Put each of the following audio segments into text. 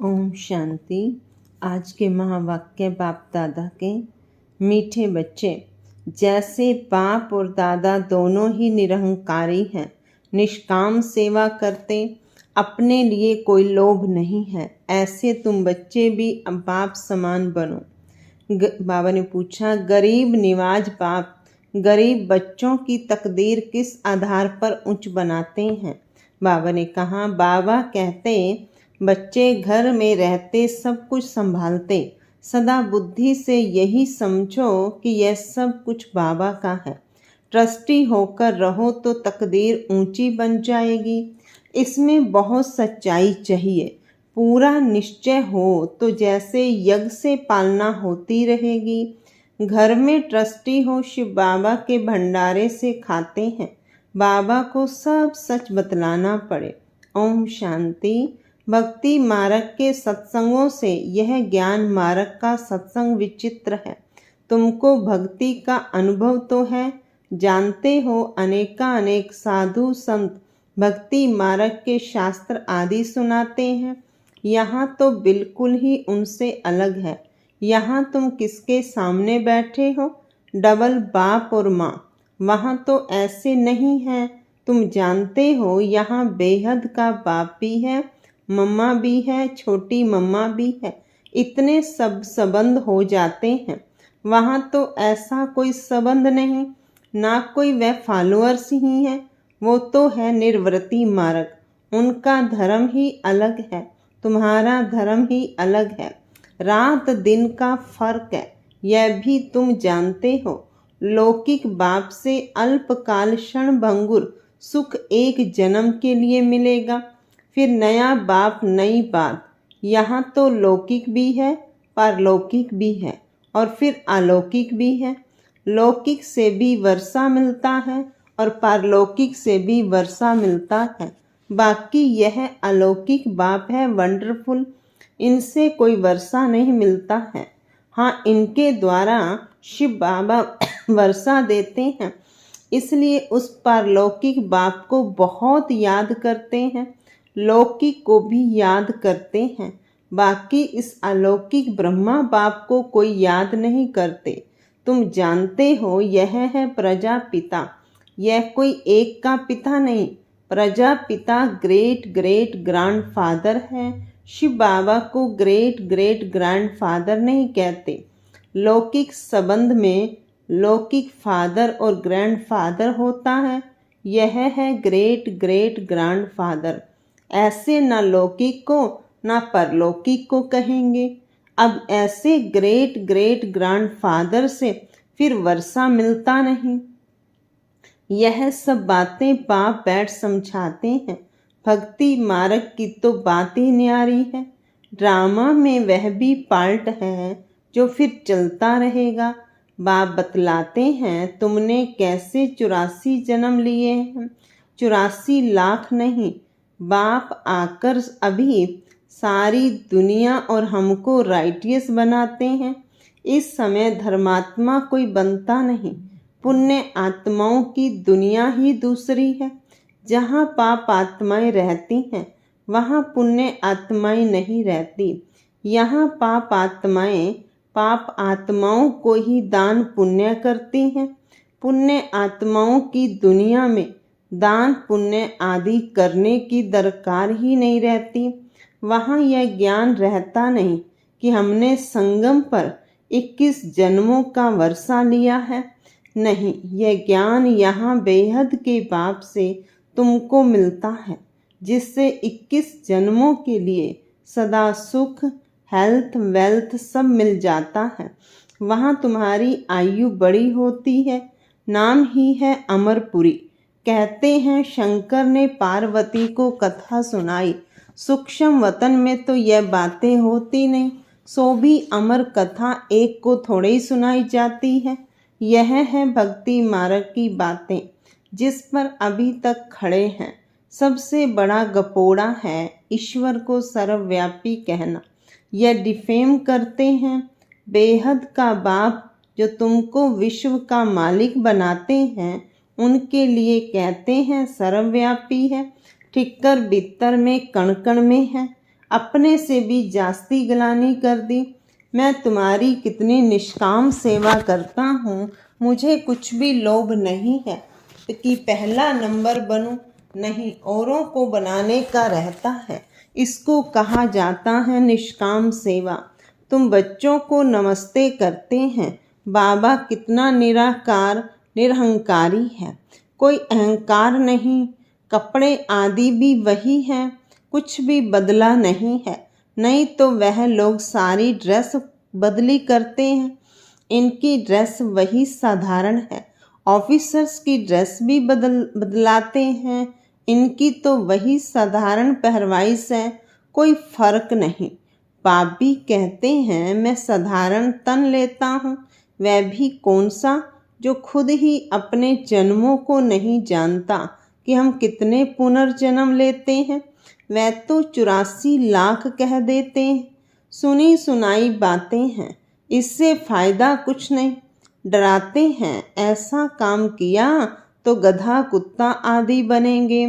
ओम शांति। आज के महावाक्य बाप दादा के। मीठे बच्चे, जैसे बाप और दादा दोनों ही निरहंकारी हैं, निष्काम सेवा करते, अपने लिए कोई लोभ नहीं है, ऐसे तुम बच्चे भी बाप समान बनो। बाबा ने पूछा, गरीब निवाज बाप गरीब बच्चों की तकदीर किस आधार पर ऊंच बनाते हैं? बाबा ने कहा, बाबा कहते बच्चे घर में रहते सब कुछ संभालते, सदा बुद्धि से यही समझो कि यह सब कुछ बाबा का है। ट्रस्टी होकर रहो तो तकदीर ऊंची बन जाएगी। इसमें बहुत सच्चाई चाहिए। पूरा निश्चय हो तो जैसे यज्ञ से पालना होती रहेगी। घर में ट्रस्टी हो, शिव बाबा के भंडारे से खाते हैं, बाबा को सब सच बतलाना पड़े। ओम शांति। भक्ति मार्ग के सत्संगों से यह ज्ञान मार्ग का सत्संग विचित्र है। तुमको भक्ति का अनुभव तो है, जानते हो अनेक साधु संत भक्ति मार्ग के शास्त्र आदि सुनाते हैं। यहाँ तो बिल्कुल ही उनसे अलग है। यहाँ तुम किसके सामने बैठे हो? डबल बाप और माँ। वहाँ तो ऐसे नहीं है। तुम जानते हो यहाँ बेहद का बाप भी है, मम्मा भी है, छोटी मम्मा भी है। इतने सब संबंध हो जाते हैं। वहाँ तो ऐसा कोई संबंध नहीं, ना कोई वह फॉलोअर्स ही है। वो तो है निर्वृत्ति मार्ग। उनका धर्म ही अलग है, तुम्हारा धर्म ही अलग है। रात दिन का फर्क है, यह भी तुम जानते हो। लौकिक बाप से अल्पकाल क्षण भंगुर सुख एक जन्म के लिए मिलेगा, फिर नया बाप नई बात। यहाँ तो लौकिक भी है, पारलौकिक भी है और फिर अलौकिक भी है। लौकिक से भी वर्षा मिलता है और पारलौकिक से भी वर्षा मिलता है। बाकी यह अलौकिक बाप है वंडरफुल, इनसे कोई वर्षा नहीं मिलता है। हाँ, इनके द्वारा शिव बाबा वर्षा देते हैं, इसलिए उस पारलौकिक बाप को बहुत याद करते हैं, लौकिक को भी याद करते हैं। बाकी इस अलौकिक ब्रह्मा बाप को कोई याद नहीं करते। तुम जानते हो यह है प्रजापिता। यह कोई एक का पिता नहीं, प्रजापिता ग्रेट ग्रेट ग्रैंडफादर है। शिव बाबा को ग्रेट ग्रेट ग्रैंडफादर नहीं कहते। लौकिक संबंध में लौकिक फादर और ग्रैंडफादर होता है, यह है ग्रेट ग्रेट ग्रैंडफादर। ऐसे न लौकिक को न परलौकिक को कहेंगे। अब ऐसे ग्रेट ग्रेट ग्रैंडफादर से फिर वर्षा मिलता नहीं। यह सब बातें बाप बैठ समझाते हैं। भक्ति मार्ग की तो बात ही न्यारी है। ड्रामा में वह भी पार्ट है जो फिर चलता रहेगा। बाप बतलाते हैं, तुमने कैसे 84 जन्म लिए हैं। 84 लाख नहीं। बाप आकर अभी सारी दुनिया और हमको राइटियस बनाते हैं। इस समय धर्मात्मा कोई बनता नहीं। पुण्य आत्माओं की दुनिया ही दूसरी है। जहाँ पाप आत्माएं रहती हैं, वहाँ पुण्य आत्माएं नहीं रहती। यहाँ पाप आत्माओं को ही दान पुण्य करती हैं। पुण्य आत्माओं की दुनिया में दान पुण्य आदि करने की दरकार ही नहीं रहती। वहाँ यह ज्ञान रहता नहीं कि हमने संगम पर 21 जन्मों का वर्षा लिया है। नहीं, यह ज्ञान यहाँ बेहद के बाप से तुमको मिलता है, जिससे 21 जन्मों के लिए सदा सुख, हेल्थ, वेल्थ सब मिल जाता है। वहाँ तुम्हारी आयु बड़ी होती है। नाम ही है अमरपुरी। कहते हैं शंकर ने पार्वती को कथा सुनाई। सूक्ष्म वतन में तो यह बातें होती नहीं, सो भी अमर कथा एक को थोड़े ही सुनाई जाती है। यह है भक्ति मार्ग की बातें, जिस पर अभी तक खड़े हैं। सबसे बड़ा गपोड़ा है ईश्वर को सर्वव्यापी कहना। यह डिफेम करते हैं। बेहद का बाप जो तुमको विश्व का मालिक बनाते हैं, उनके लिए कहते हैं सर्वव्यापी है। ठिक्कर बित्तर में कण कण में है। अपने से भी जास्ती गिलानी कर दी। मैं तुम्हारी कितनी निष्काम सेवा करता हूँ, मुझे कुछ भी लोभ नहीं है कि पहला नंबर बनूं, नहीं, औरों को बनाने का रहता है। इसको कहा जाता है निष्काम सेवा। तुम बच्चों को नमस्ते करते हैं, बाबा कितना निराकार निरहंकारी है, कोई अहंकार नहीं, कपड़े आदि भी वही हैं, कुछ भी बदला नहीं है। नहीं तो वह लोग सारी ड्रेस बदली करते हैं, इनकी ड्रेस वही साधारण है। ऑफिसर्स की ड्रेस भी बदलाते हैं, इनकी तो वही साधारण पहरवाइश है, कोई फर्क नहीं। बाप भी कहते हैं मैं साधारण तन लेता हूँ, वह भी कौन सा, जो खुद ही अपने जन्मों को नहीं जानता कि हम कितने पुनर्जन्म लेते हैं। वह तो 84 लाख कह देते हैं। सुनी सुनाई बातें हैं, इससे फायदा कुछ नहीं। डराते हैं ऐसा काम किया तो गधा कुत्ता आदि बनेंगे,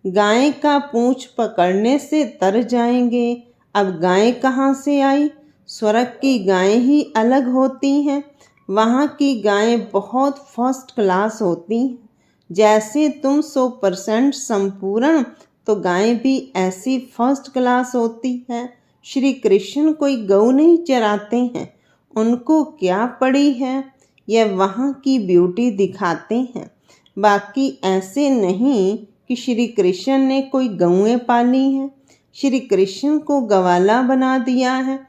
गाय का पूंछ पकड़ने से तर जाएंगे। अब गाय कहाँ से आई? स्वर्ग की गाय ही अलग होती हैं, वहाँ की गायें बहुत फर्स्ट क्लास होती हैं। जैसे तुम 100% संपूर्ण, तो गायें भी ऐसी फर्स्ट क्लास होती है। श्री कृष्ण कोई गऊ नहीं चराते हैं, उनको क्या पड़ी है, यह वहाँ की ब्यूटी दिखाते हैं। बाकी ऐसे नहीं कि श्री कृष्ण ने कोई गऊएं पाली हैं, श्री कृष्ण को गवाला बना दिया है।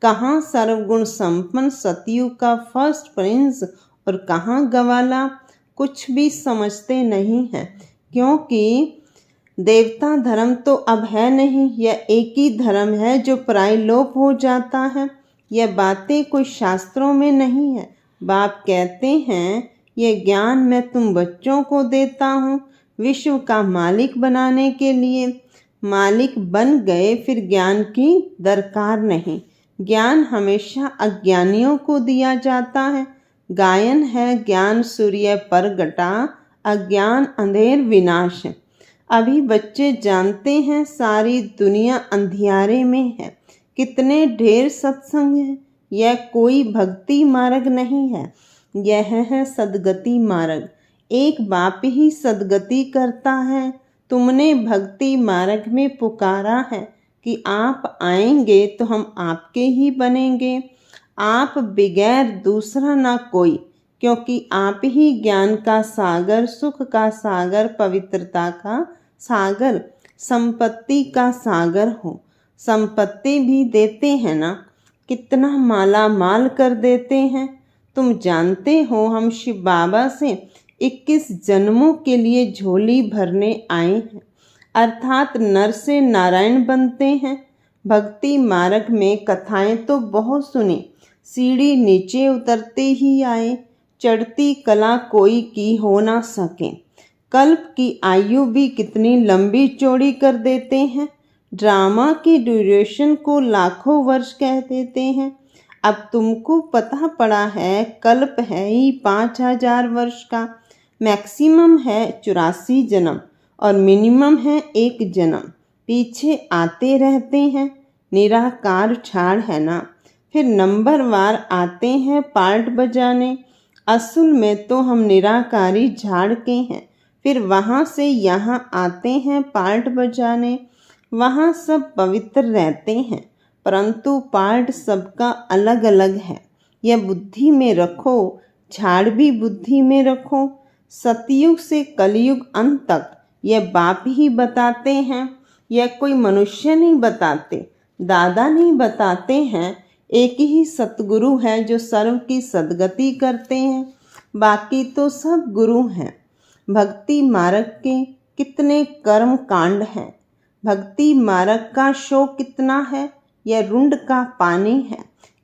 कहाँ सर्वगुण संपन्न सतयुग का फर्स्ट प्रिंस और कहाँ गवाला, कुछ भी समझते नहीं है। क्योंकि देवता धर्म तो अब है नहीं, यह एक ही धर्म है जो प्रायलोप हो जाता है। यह बातें कोई शास्त्रों में नहीं है। बाप कहते हैं यह ज्ञान मैं तुम बच्चों को देता हूँ विश्व का मालिक बनाने के लिए। मालिक बन गए फिर ज्ञान की दरकार नहीं। ज्ञान हमेशा अज्ञानियों को दिया जाता है। गायन है ज्ञान सूर्य पर गटा, अज्ञान अंधेर विनाश। अभी बच्चे जानते हैं सारी दुनिया अंधियारे में है। कितने ढेर सत्संग है। यह कोई भक्ति मार्ग नहीं है, यह है सदगति मार्ग। एक बाप ही सदगति करता है। तुमने भक्ति मार्ग में पुकारा है कि आप आएंगे तो हम आपके ही बनेंगे। आप बगैर दूसरा ना कोई, क्योंकि आप ही ज्ञान का सागर, सुख का सागर, पवित्रता का सागर, संपत्ति का सागर हो। संपत्ति भी देते हैं ना, कितना माला माल कर देते हैं। तुम जानते हो हम शिव बाबा से 21 जन्मों के लिए झोली भरने आए हैं, अर्थात नर से नारायण बनते हैं। भक्ति मार्ग में कथाएं तो बहुत सुनी, सीढ़ी नीचे उतरते ही आए। चढ़ती कला कोई की हो ना सके। कल्प की आयु भी कितनी लंबी चौड़ी कर देते हैं। ड्रामा की ड्यूरेशन को लाखों वर्ष कह देते हैं। अब तुमको पता पड़ा है कल्प है ही 5000 वर्ष का, मैक्सिमम है 84 जन्म और मिनिमम है 1 जन्म। पीछे आते रहते हैं, निराकार झाड़ है ना। फिर नंबरवार आते हैं पार्ट बजाने। असल में तो हम निराकारी झाड़ के हैं। फिर वहाँ से यहाँ आते हैं पार्ट बजाने। वहाँ सब पवित्र रहते हैं, परंतु पार्ट सबका अलग अलग है। यह बुद्धि में रखो, झाड़ भी बुद्धि में रखो। सतयुग से कलयुग अंत तक यह बाप ही बताते हैं, यह कोई मनुष्य नहीं बताते, दादा नहीं बताते हैं। एक ही सतगुरु है जो सर्व की सदगति करते हैं, बाकी तो सब गुरु हैं। भक्ति मार्ग के कितने कर्म कांड हैं। भक्ति मार्ग का शो कितना है, यह रुंड का पानी है।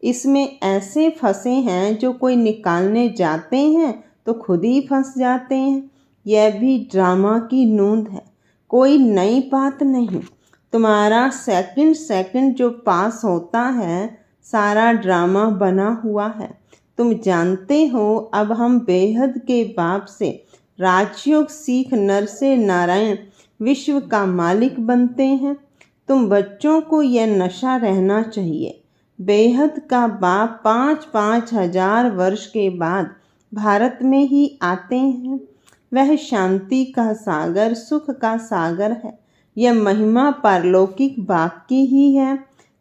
इसमें ऐसे फंसे हैं जो कोई निकालने जाते हैं तो खुद ही फंस जाते हैं। यह भी ड्रामा की नूंद है, कोई नई बात नहीं। तुम्हारा सेकंड सेकंड जो पास होता है सारा ड्रामा बना हुआ है। तुम जानते हो अब हम बेहद के बाप से राजयोग सीख नर से नारायण विश्व का मालिक बनते हैं। तुम बच्चों को यह नशा रहना चाहिए। बेहद का बाप 5-5 हजार वर्ष के बाद भारत में ही आते हैं। वह शांति का सागर, सुख का सागर है। यह महिमा पारलौकिक बाप की ही है।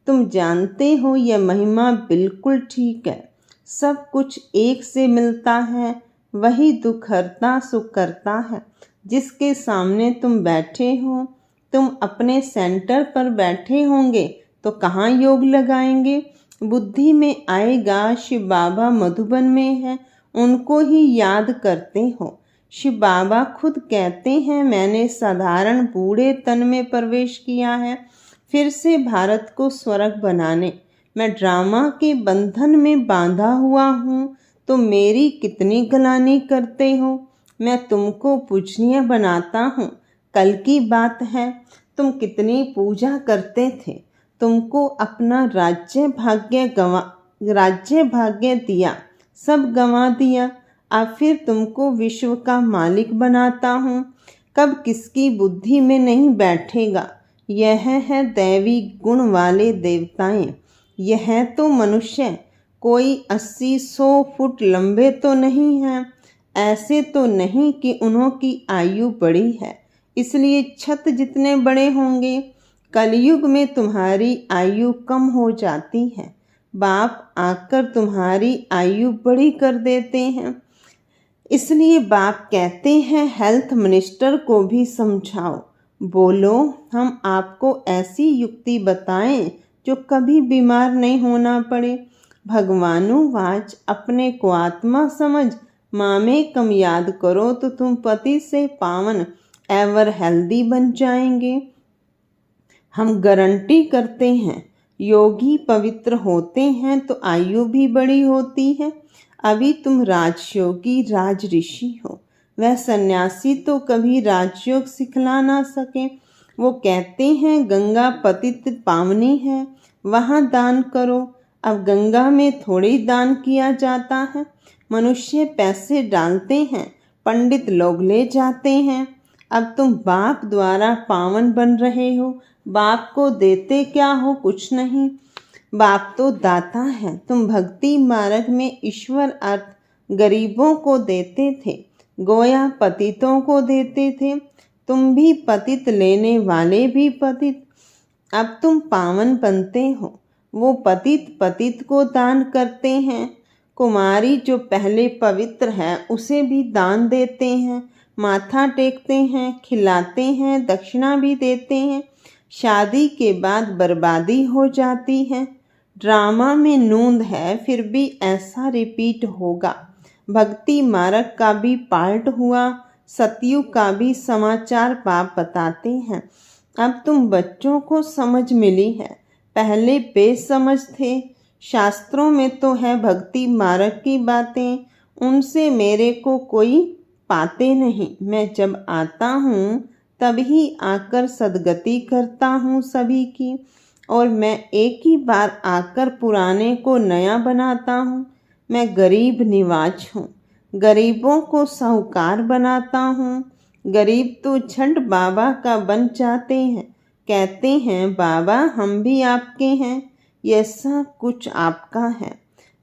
तुम जानते हो यह महिमा बिल्कुल ठीक है। सब कुछ एक से मिलता है। वही दुख हरता सुख करता है। जिसके सामने तुम बैठे हो, तुम अपने सेंटर पर बैठे होंगे तो कहाँ योग लगाएंगे? बुद्धि में आएगा शिव बाबा मधुबन में है, उनको ही याद करते हो। शिव बाबा खुद कहते हैं, मैंने साधारण बूढ़े तन में प्रवेश किया है फिर से भारत को स्वर्ग बनाने। मैं ड्रामा के बंधन में बांधा हुआ हूँ, तो मेरी कितनी गलानी करते हो। मैं तुमको पूजनीय बनाता हूँ। कल की बात है, तुम कितनी पूजा करते थे। तुमको अपना राज्य भाग्य दिया, सब गंवा दिया। अब फिर तुमको विश्व का मालिक बनाता हूँ। कब किसकी बुद्धि में नहीं बैठेगा। यह है दैवी गुण वाले देवताएं। यह है तो मनुष्य, कोई 80-100 फुट लंबे तो नहीं हैं। ऐसे तो नहीं कि उन्हों की आयु बड़ी है इसलिए छत जितने बड़े होंगे। कलयुग में तुम्हारी आयु कम हो जाती है। बाप आकर तुम्हारी आयु बड़ी कर देते हैं। इसलिए बाप कहते हैं हेल्थ मिनिस्टर को भी समझाओ, बोलो हम आपको ऐसी युक्ति बताएं जो कभी बीमार नहीं होना पड़े। भगवानुवाच, अपने को आत्मा समझ, माँ में कम याद करो तो तुम पति से पावन एवर हेल्दी बन जाएंगे। हम गारंटी करते हैं, योगी पवित्र होते हैं तो आयु भी बड़ी होती है। अभी तुम राजयोगी राज ऋषि हो। वह सन्यासी तो कभी राजयोग सिखला ना सके। वो कहते हैं गंगा पतित पावनी है, वहाँ दान करो। अब गंगा में थोड़ी दान किया जाता है। मनुष्य पैसे डालते हैं, पंडित लोग ले जाते हैं। अब तुम बाप द्वारा पावन बन रहे हो। बाप को देते क्या हो? कुछ नहीं। बाप तो दाता है। तुम भक्ति मार्ग में ईश्वर अर्थ गरीबों को देते थे, गोया पतितों को देते थे। तुम भी पतित, लेने वाले भी पतित। अब तुम पावन बनते हो। वो पतित को दान करते हैं। कुमारी जो पहले पवित्र है उसे भी दान देते हैं, माथा टेकते हैं, खिलाते हैं, दक्षिणा भी देते हैं। शादी के बाद बर्बादी हो जाती है। ड्रामा में नूंद है, फिर भी ऐसा रिपीट होगा। भक्ति मार्ग का भी पार्ट हुआ, सतयुग का भी समाचार बाप बताते हैं। अब तुम बच्चों को समझ मिली है, पहले बेसमझ थे। शास्त्रों में तो है भक्ति मार्ग की बातें, उनसे मेरे को कोई पाते नहीं। मैं जब आता हूँ तभी आकर सदगति करता हूँ सभी की, और मैं एक ही बार आकर पुराने को नया बनाता हूँ। मैं गरीब निवाज हूँ, गरीबों को साहूकार बनाता हूँ। गरीब तो झंड बाबा का बन जाते हैं, कहते हैं बाबा हम भी आपके हैं, यह सब कुछ आपका है।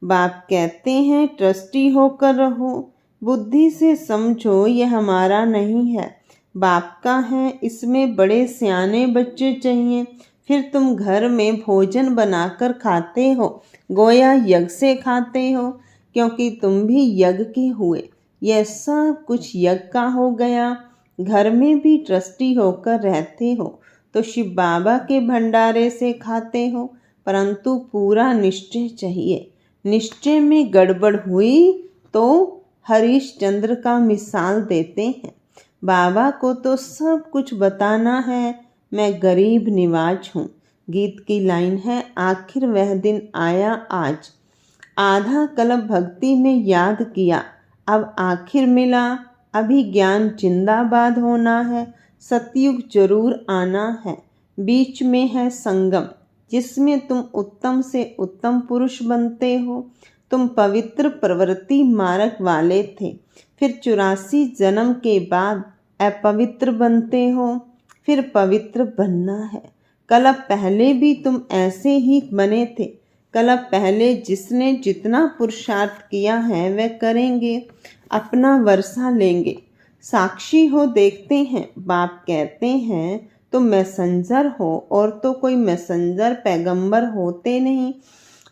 बाप कहते हैं ट्रस्टी होकर रहो, बुद्धि से समझो यह हमारा नहीं है, बाप का है। इसमें बड़े सियाने बच्चे चाहिए। फिर तुम घर में भोजन बनाकर खाते हो, गोया यज्ञ से खाते हो, क्योंकि तुम भी यज्ञ के हुए। यह सब कुछ यज्ञ का हो गया। घर में भी ट्रस्टी होकर रहते हो तो शिव बाबा के भंडारे से खाते हो, परंतु पूरा निश्चय चाहिए। निश्चय में गड़बड़ हुई तो हरिश्चंद्र का मिसाल देते हैं। बाबा को तो सब कुछ बताना है। मैं गरीब निवाज हूँ। गीत की लाइन है, आखिर वह दिन आया आज। आधा कल्प भक्ति में याद किया, अब आखिर मिला। अभी ज्ञान जिंदाबाद होना है, सतयुग जरूर आना है। बीच में है संगम, जिसमें तुम उत्तम से उत्तम पुरुष बनते हो। तुम पवित्र प्रवृत्ति मार्ग वाले थे, फिर 84 जन्म के बाद अपवित्र बनते हो, फिर पवित्र बनना है। कल पहले भी तुम ऐसे ही बने थे। कल पहले जिसने जितना पुरुषार्थ किया है वह करेंगे, अपना वर्षा लेंगे। साक्षी हो देखते हैं। बाप कहते हैं तुम मैसेंजर हो, और तो कोई मैसेंजर पैगंबर होते नहीं।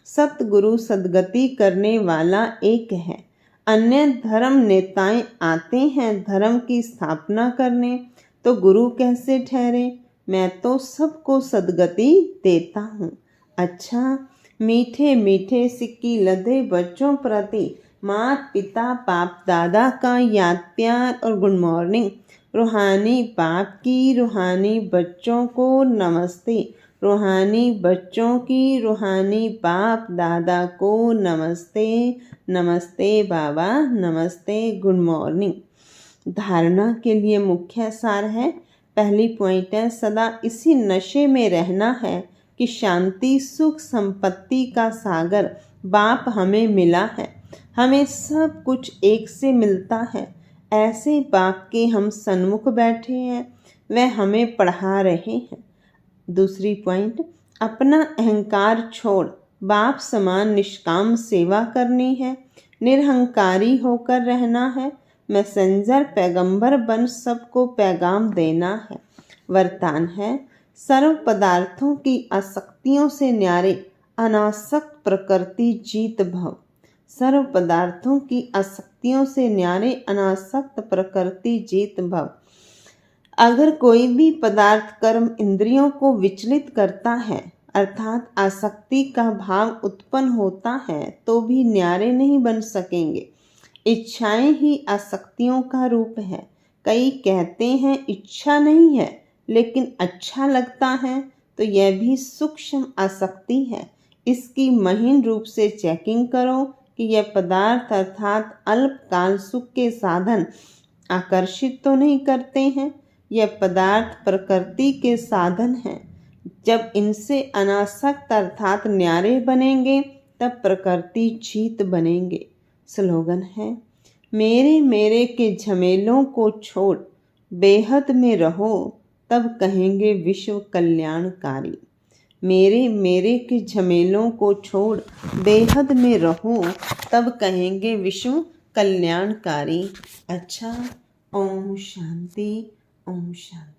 सतगुरु सदगति करने वाला एक है। अन्य धर्म नेताएं आते हैं धर्म की स्थापना करने, तो गुरु कैसे ठहरे? मैं तो सबको सदगति देता हूँ। अच्छा, मीठे मीठे सिक्की लदे बच्चों प्रति माता पिता बाप दादा का याद प्यार और गुड मॉर्निंग। रूहानी बाप की रूहानी बच्चों को नमस्ते। रूहानी बच्चों की रूहानी बाप दादा को नमस्ते। नमस्ते बाबा, नमस्ते, गुड मॉर्निंग। धारणा के लिए मुख्य सार है। पहली पॉइंट है, सदा इसी नशे में रहना है कि शांति सुख संपत्ति का सागर बाप हमें मिला है। हमें सब कुछ एक से मिलता है। ऐसे बाप के हम सन्मुख बैठे हैं, वह हमें पढ़ा रहे हैं। दूसरी पॉइंट, अपना अहंकार छोड़ बाप समान निष्काम सेवा करनी है। निरहंकारी होकर रहना है। मैसेंजर पैगंबर बन सबको पैगाम देना है। वरदान है, सर्व पदार्थों की आसक्तियों से न्यारे अनासक्त प्रकृति जीत भव। सर्व पदार्थों की आसक्तियों से न्यारे अनासक्त प्रकृति जीत भव। अगर कोई भी पदार्थ कर्म इंद्रियों को विचलित करता है, अर्थात आसक्ति का भाव उत्पन्न होता है, तो भी न्यारे नहीं बन सकेंगे। इच्छाएं ही आसक्तियों का रूप है। कई कहते हैं इच्छा नहीं है लेकिन अच्छा लगता है, तो यह भी सूक्ष्म आसक्ति है। इसकी महीन रूप से चेकिंग करो कि यह पदार्थ अर्थात अल्पकाल सुख के साधन आकर्षित तो नहीं करते हैं। यह पदार्थ प्रकृति के साधन हैं। जब इनसे अनासक्त अर्थात न्यारे बनेंगे, तब प्रकृति जीत बनेंगे। स्लोगन है, मेरे मेरे के झमेलों को छोड़ बेहद में रहो, तब कहेंगे विश्व कल्याणकारी। मेरे मेरे के झमेलों को छोड़ बेहद में रहो, तब कहेंगे विश्व कल्याणकारी। अच्छा, ओम शांति, ओम शांति।